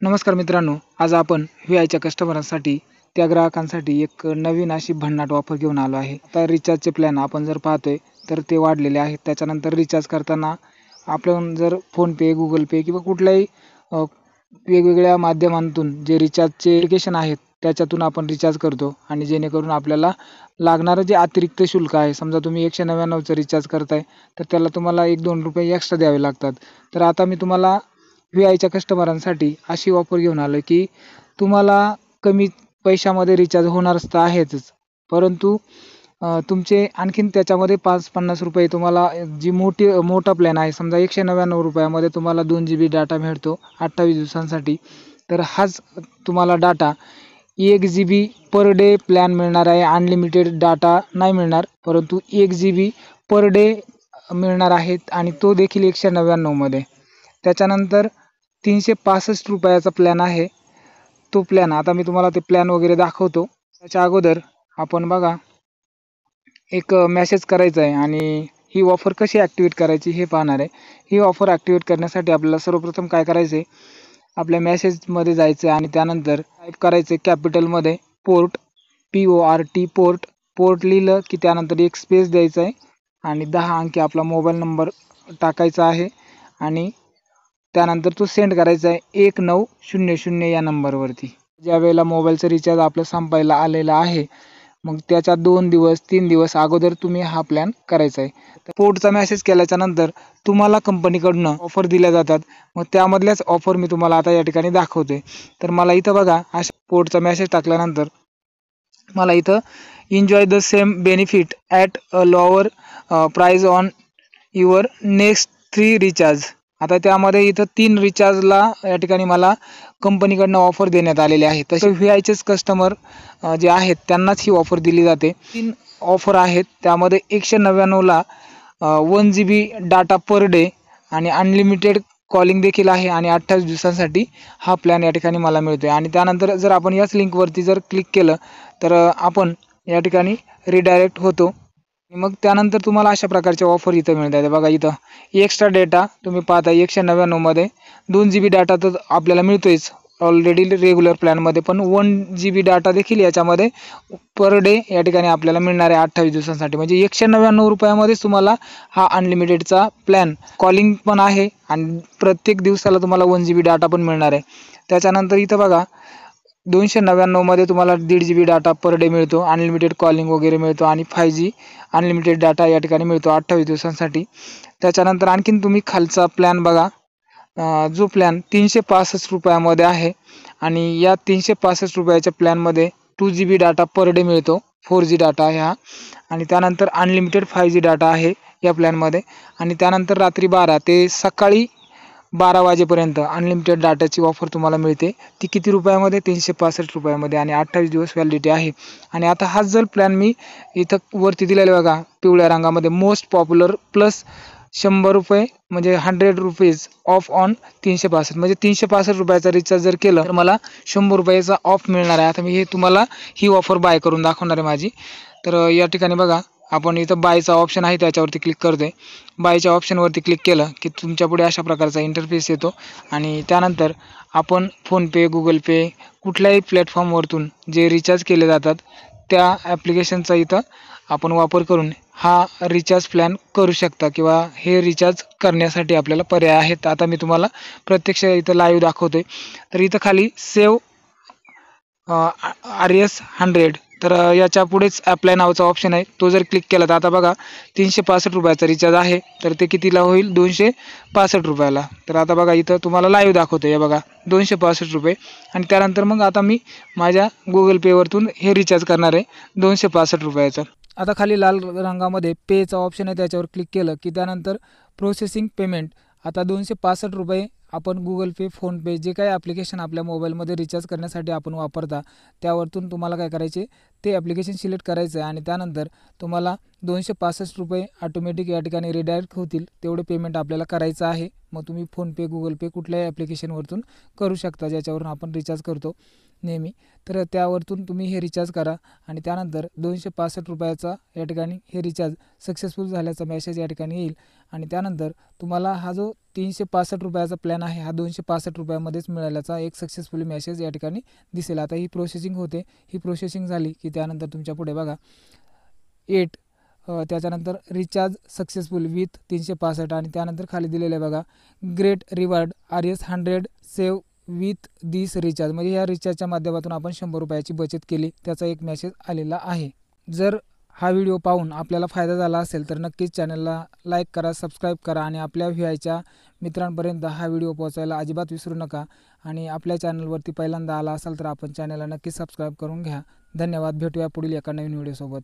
नमस्कार मित्रांनो, आज आपण व्हीआयच्या कस्टमरांसाठी त्या ग्राहकांसाठी एक नवीन अशी भन्नाट ऑफर घेऊन आलो आहे. आता रिचार्जचे प्लॅन आपण जर पाहतोय तर ते वाढलेले आहेत. त्याच्यानंतर रिचार्ज करताना आपण जर फोनपे, गुगल पे किंवा कुठल्याही वेगवेगळ्या माध्यमांतून जे रिचार्जचे ॲप्लिकेशन आहेत त्याच्यातून आपण रिचार्ज करतो आणि जेणेकरून आपल्याला लागणारं जे अतिरिक्त शुल्क आहे, समजा तुम्ही 199चं रिचार्ज करताय तर त्याला तुम्हाला ₹1-2 एक्स्ट्रा द्यावे लागतात. तर आता मी तुम्हाला व्हीआयच्या कस्टमरांसाठी अशी ऑफर घेऊन आलो की तुम्हाला कमी पैशामध्ये रिचार्ज होणार तर आहेच, परंतु तुमचे आणखीन त्याच्यामध्ये ₹50 तुम्हाला जी मोठा प्लॅन आहे, समजा ₹199 तुम्हाला 2 GB डाटा मिळतो 28 दिवसांसाठी. तर हाच तुम्हाला data 1 GB per day plan मिळणार आहे. अनलिमिटेड डाटा नाही मिळणार, परंतु 1 GB पर डे मिळणार आहे आणि तो देखील 199 मध्ये. त्याच्यानंतर ₹365चा प्लॅन आहे. तो प्लॅन आता मी तुम्हाला ते प्लॅन वगैरे दाखवतो. त्याच्या अगोदर आपण बघा एक मेसेज करायचा आहे आणि ही ऑफर कशी ॲक्टिवेट करायची हे पाहणार आहे. ही ऑफर ॲक्टिवेट करण्यासाठी आपल्याला सर्वप्रथम काय करायचं आहे, आपल्या मेसेजमध्ये जायचं आहे आणि त्यानंतर टाईप करायचं आहे कॅपिटलमध्ये पोर्ट, PORT पोर्ट. पोर्ट लिहिलं की त्यानंतर एक स्पेस द्यायचा आहे आणि 10 अंकी आपला मोबाईल नंबर टाकायचा आहे आणि त्यानंतर तो सेंड करायचा आहे 1900 या नंबरवरती. ज्या वेळेला मोबाईलचं रिचार्ज आपलं संपायला आलेला आहे, मग त्याच्या 2 दिवस 3 दिवस अगोदर तुम्ही हा प्लॅन करायचा आहे. तर पोर्टचा मेसेज केल्याच्या नंतर तुम्हाला कंपनीकडून ऑफर दिल्या जातात. मग त्यामधल्याच ऑफर मी तुम्हाला आता या ठिकाणी दाखवते. तर मला इथं बघा अशा पोर्टचा मेसेज टाकल्यानंतर मला इथं enjoy the same benefit at a lower price on your next 3 recharge. आता त्यामध्ये इथं 3 रिचार्जला या ठिकाणी मला कंपनीकडनं ऑफर देण्यात आलेली आहे. तसे व्हीआयचेच कस्टमर जे आहेत त्यांनाच ही ऑफर दिली जाते. 3 ऑफर आहेत. त्यामध्ये 199ला 1 GB डाटा पर डे आणि अनलिमिटेड कॉलिंग देखील आहे आणि 28 दिवसांसाठी हा प्लॅन या ठिकाणी मला मिळतोय. आणि त्यानंतर जर आपण याच लिंकवरती जर क्लिक केलं तर आपण या ठिकाणी रिडायरेक्ट होतो. मग त्यानंतर तुम्हाला अशा प्रकारच्या ऑफर इथं मिळतात. बघा इथं एक्स्ट्रा डेटा तुम्ही पाहता 199 मध्ये 2 GB डाटा तर आपल्याला मिळतोयच ऑलरेडी रेग्युलर प्लॅनमध्ये, पण 1 GB डाटा देखील याच्यामध्ये पर डे या ठिकाणी आपल्याला मिळणार आहे 28 दिवसांसाठी. म्हणजे ₹199मध्येच तुम्हाला हा अनलिमिटेडचा प्लॅन कॉलिंग पण आहे आणि प्रत्येक दिवसाला तुम्हाला 1 GB डाटा पण मिळणार आहे. त्याच्यानंतर इथं बघा 299 मध्ये तुम्हाला 1.5 GB डाटा पर डे मिळतो, अनलिमिटेड कॉलिंग वगैरे मिळतो आणि 5G अनलिमिटेड डाटा या ठिकाणी मिळतो 28 दिवसांसाठी. त्याच्यानंतर आणखीन तुम्ही खालचा प्लॅन बघा, जो प्लॅन ₹365 आहे आणि या ₹365च्या प्लॅनमध्ये 2 GB डाटा पर डे मिळतो, 4G डाटा आहे हा. आणि त्यानंतर अनलिमिटेड 5G डाटा आहे या प्लॅनमध्ये. आणि त्यानंतर रात्री 12 ते सकाळी 12 वाजेपर्यंत अनलिमिटेड डाटाची ऑफर तुम्हाला मिळते. ती किती रुपयामध्ये? ₹365 आणि 28 दिवस व्हॅलिडिटी आहे. आणि आता हाच जर प्लॅन मी इथं वरती दिलेला बघा पिवळ्या रंगामध्ये मोस्ट पॉप्युलर प्लस ₹100 म्हणजे ₹100 ऑफ ऑन 365, म्हणजे ₹365चा रिचार्ज जर केलं तर मला ₹100चा ऑफ मिळणार आहे. आता मी हे तुम्हाला ही ऑफर बाय करून दाखवणार आहे माझी. तर या ठिकाणी बघा आपण इथं बायचा ऑप्शन आहे त्याच्यावरती क्लिक करतोय. बायच्या ऑप्शनवरती क्लिक केलं की तुमच्यापुढे अशा प्रकारचा इंटरफेस येतो आणि त्यानंतर आपण फोनपे, गुगल पे कुठल्याही प्लॅटफॉर्मवरतून जे रिचार्ज केले जातात त्या ॲप्लिकेशनचा इथं आपण वापर करून हा रिचार्ज प्लॅन करू शकता किंवा हे रिचार्ज करण्यासाठी आपल्याला पर्याय आहेत. आता मी तुम्हाला प्रत्यक्ष इथं लाईव्ह दाखवतोय. तर इथं खाली सेव्ह RS100 तर याच्या पुढेच अप्लाय नावाचा ऑप्शन आहे, तो जर क्लिक केला तर आता बघा ₹365चा रिचार्ज आहे तर ते कितीला होईल? ₹265ला. तर आता बघा इथं तुम्हाला लाईव्ह दाखवतोय, हे बघा ₹265 आणि त्यानंतर मग आता मी माझ्या गुगल पेवरतून हे रिचार्ज करणार आहे ₹265चं. आता खाली लाल रंगामध्ये पेचा ऑप्शन आहे त्याच्यावर क्लिक केलं की त्यानंतर प्रोसेसिंग पेमेंट. आता ₹265 आपण गुगल पे, फोनपे जे काही ॲप्लिकेशन आपल्या मोबाईलमध्ये रिचार्ज करण्यासाठी आपण वापरता त्यावरतून तुम्हाला काय करायचे ते ॲप्लिकेशन सिलेक्ट करायचं आहे आणि त्यानंतर तुम्हाला ₹265 ऑटोमॅटिक या ठिकाणी रिडायरेक्ट होतील. तेवढे पेमेंट आपल्याला करायचं आहे. मग तुम्ही फोनपे, गुगल पे कुठल्याही ॲप्लिकेशनवरतून करू शकता ज्याच्यावरून आपण रिचार्ज करतो. नेहमी, तर त्यावरतून तुम्ही हे रिचार्ज करा आणि त्यानंतर 265 रुपयाचा या ठिकाणी हे रिचार्ज सक्सेसफुल झाल्याचा मेसेज या ठिकाणी येईल आणि त्यानंतर तुम्हाला हा जो 365 रुपयाचा प्लॅन आहे हा 265 रुपयामध्येच मिळाल्याचा एक सक्सेसफुली मेसेज या ठिकाणी दिसेल. आता ही प्रोसेसिंग होते, ही प्रोसेसिंग झाली की त्यानंतर तुमच्या पुढे बघा त्याच्यानंतर रिचार्ज सक्सेसफुल विथ 365 आणि त्यानंतर खाली दिलेलं आहे बघा great reward RS100 save with this recharge, म्हणजे या रिचार्जच्या माध्यमातून आपण 100 रुपयाची बचत केली त्याचा एक मेसेज आलेला आहे. जर हा व्हिडिओ पाहून आपल्याला फायदा झाला असेल तर नक्कीच चॅनलला लाईक करा, सबस्क्राईब करा आणि आपल्या व्हीआयच्या मित्रांपर्यंत हा व्हिडिओ पोहोचायला अजिबात विसरू नका. आणि आपल्या चॅनलवरती पहिल्यांदा आला असाल तर आपण चॅनलला नक्कीच सबस्क्राईब करून घ्या. धन्यवाद. भेटूया पुढील एका नवीन व्हिडिओसोबत.